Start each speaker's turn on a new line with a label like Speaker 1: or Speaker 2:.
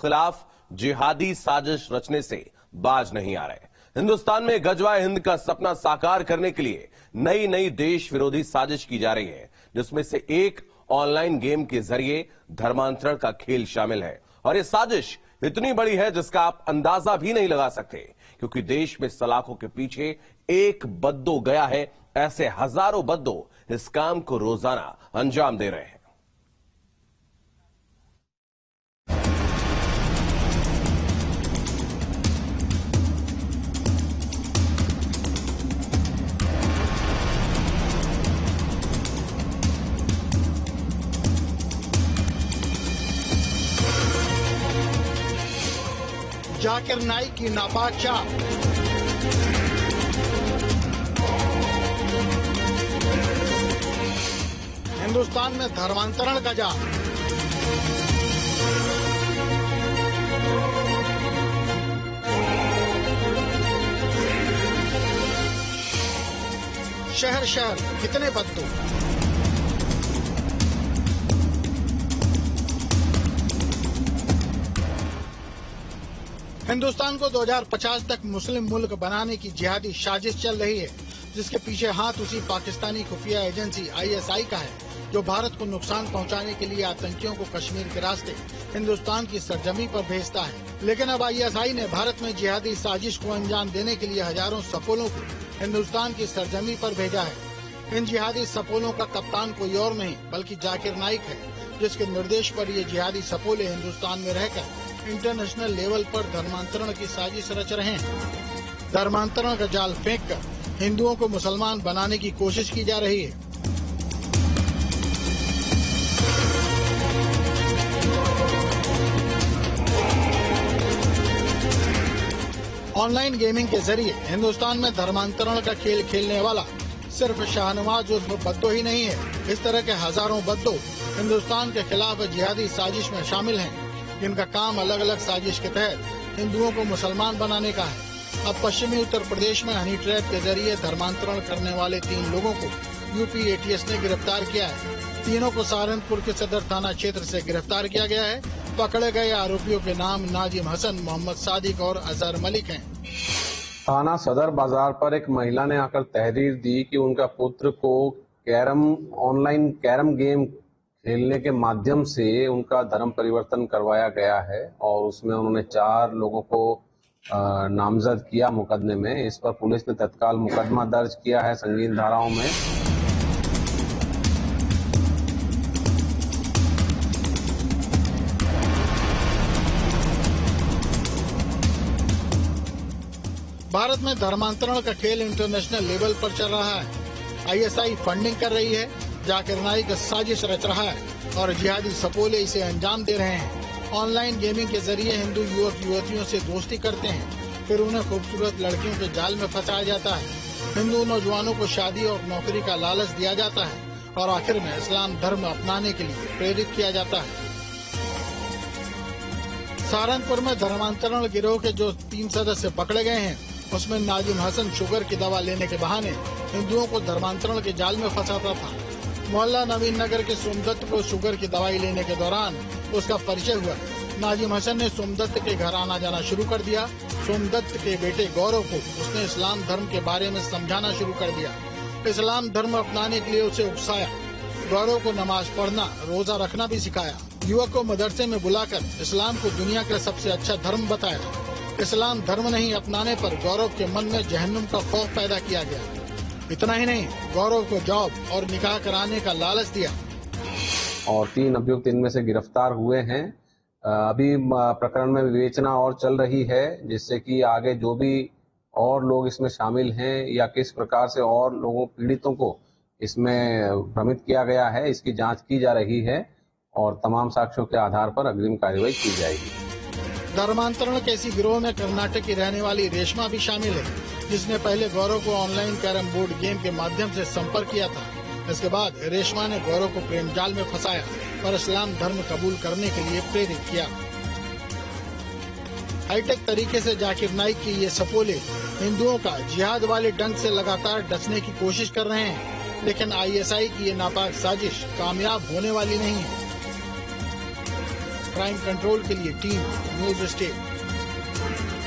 Speaker 1: खिलाफ जिहादी साजिश रचने से बाज नहीं आ रहे। हिंदुस्तान में गजवाए हिंद का सपना साकार करने के लिए नई नई देश विरोधी साजिश की जा रही है, जिसमें से एक ऑनलाइन गेम के जरिए धर्मांतरण का खेल शामिल है। और यह साजिश इतनी बड़ी है जिसका आप अंदाजा भी नहीं लगा सकते, क्योंकि देश में सलाखों के पीछे एक बद्दो गया है। ऐसे हजारों बद्दो इस काम को रोजाना अंजाम दे रहे हैं।
Speaker 2: जाकिर नाइक की नापाक चाल, हिंदुस्तान में धर्मांतरण का जाल। शहर शहर कितने बद्दू। हिंदुस्तान को 2050 तक मुस्लिम मुल्क बनाने की जिहादी साजिश चल रही है, जिसके पीछे हाथ उसी पाकिस्तानी खुफिया एजेंसी ISI का है, जो भारत को नुकसान पहुंचाने के लिए आतंकियों को कश्मीर के रास्ते हिंदुस्तान की सरजमी पर भेजता है। लेकिन अब ISI ने भारत में जिहादी साजिश को अंजाम देने के लिए हजारों सपोलों को हिंदुस्तान की सरजमी पर भेजा है। इन जिहादी सपोलों का कप्तान कोई और नहीं बल्कि जाकिर नाइक है, जिसके निर्देश पर ये जिहादी सपोले हिंदुस्तान में रहकर इंटरनेशनल लेवल पर धर्मांतरण की साजिश रच रहे हैं। धर्मांतरण का जाल फेंककर हिंदुओं को मुसलमान बनाने की कोशिश की जा रही है। ऑनलाइन गेमिंग के जरिए हिंदुस्तान में धर्मांतरण का खेल खेलने वाला सिर्फ शाहनवाज उर्फ बद्दो ही नहीं है। इस तरह के हजारों बद्दो हिंदुस्तान के खिलाफ जिहादी साजिश में शामिल हैं, जिनका काम अलग अलग साजिश के तहत हिंदुओं को मुसलमान बनाने का है। अब पश्चिमी उत्तर प्रदेश में हनी ट्रैप के जरिए धर्मांतरण करने वाले 3 लोगों को UP ATS ने गिरफ्तार किया है। तीनों को सहारनपुर के सदर थाना क्षेत्र से गिरफ्तार किया गया है। पकड़े गए आरोपियों के नाम नाजिम हसन, मोहम्मद सादिक और अजहर मलिक हैं।
Speaker 3: थाना सदर बाजार पर एक महिला ने आकर तहरीर दी कि उनका पुत्र को ऑनलाइन कैरम गेम खेलने के माध्यम से उनका धर्म परिवर्तन करवाया गया है और उसमें उन्होंने 4 लोगों को नामजद किया मुकदमे में। इस पर पुलिस ने तत्काल मुकदमा दर्ज किया है संगीन धाराओं में।
Speaker 2: भारत में धर्मांतरण का खेल इंटरनेशनल लेवल पर चल रहा है। ISI फंडिंग कर रही है, जाकिर नाइक साजिश रच रहा है और जिहादी सपोले इसे अंजाम दे रहे हैं। ऑनलाइन गेमिंग के जरिए हिंदू युवक युवतियों से दोस्ती करते हैं, फिर उन्हें खूबसूरत लड़कियों के जाल में फंसाया जाता है। हिंदू नौजवानों को शादी और नौकरी का लालच दिया जाता है और आखिर में इस्लाम धर्म अपनाने के लिए प्रेरित किया जाता है। सहारनपुर में धर्मांतरण गिरोह के जो 3 सदस्य पकड़े गए हैं, उसमें नाजिम हसन शुगर की दवा लेने के बहाने हिंदुओं को धर्मांतरण के जाल में फंसाता था। मोहल्ला नवीन नगर के सोमदत्त को शुगर की दवाई लेने के दौरान उसका परिचय हुआ। नाजिम हसन ने सोमदत्त के घर आना जाना शुरू कर दिया। सोमदत्त के बेटे गौरव को उसने इस्लाम धर्म के बारे में समझाना शुरू कर दिया। इस्लाम धर्म अपनाने के लिए उसे उकसाया। गौरव को नमाज पढ़ना, रोजा रखना भी सिखाया। युवक को मदरसे में बुलाकर इस्लाम को दुनिया का सबसे अच्छा धर्म बताया। इस्लाम धर्म नहीं अपनाने पर गौरव के मन में जहन्नुम का खौफ पैदा किया गया। इतना ही नहीं, गौरव को जॉब और निकाह कराने का लालच दिया।
Speaker 3: और 3 अभियुक्त इनमें से गिरफ्तार हुए हैं। अभी प्रकरण में विवेचना और चल रही है, जिससे कि आगे जो भी और लोग इसमें शामिल हैं या किस प्रकार से और लोगों पीड़ितों को इसमें भ्रमित किया गया है, इसकी जांच की जा रही है और तमाम साक्ष्यों के आधार पर अग्रिम कार्रवाई की जाएगी।
Speaker 2: धर्मांतरण के इसी गिरोह में कर्नाटक की रहने वाली रेशमा भी शामिल है, जिसने पहले गौरव को ऑनलाइन कैरम बोर्ड गेम के माध्यम से संपर्क किया था। इसके बाद रेशमा ने गौरव को प्रेम जाल में फंसाया और इस्लाम धर्म कबूल करने के लिए प्रेरित किया। हाईटेक तरीके से जाकिर नाइक की ये सपोले हिंदुओं का जिहाद वाले डंक से लगातार डसने की कोशिश कर रहे हैं, लेकिन ISI की ये नापाक साजिश कामयाब होने वाली नहीं है। क्राइम कंट्रोल के लिए टीम न्यूज स्टेट।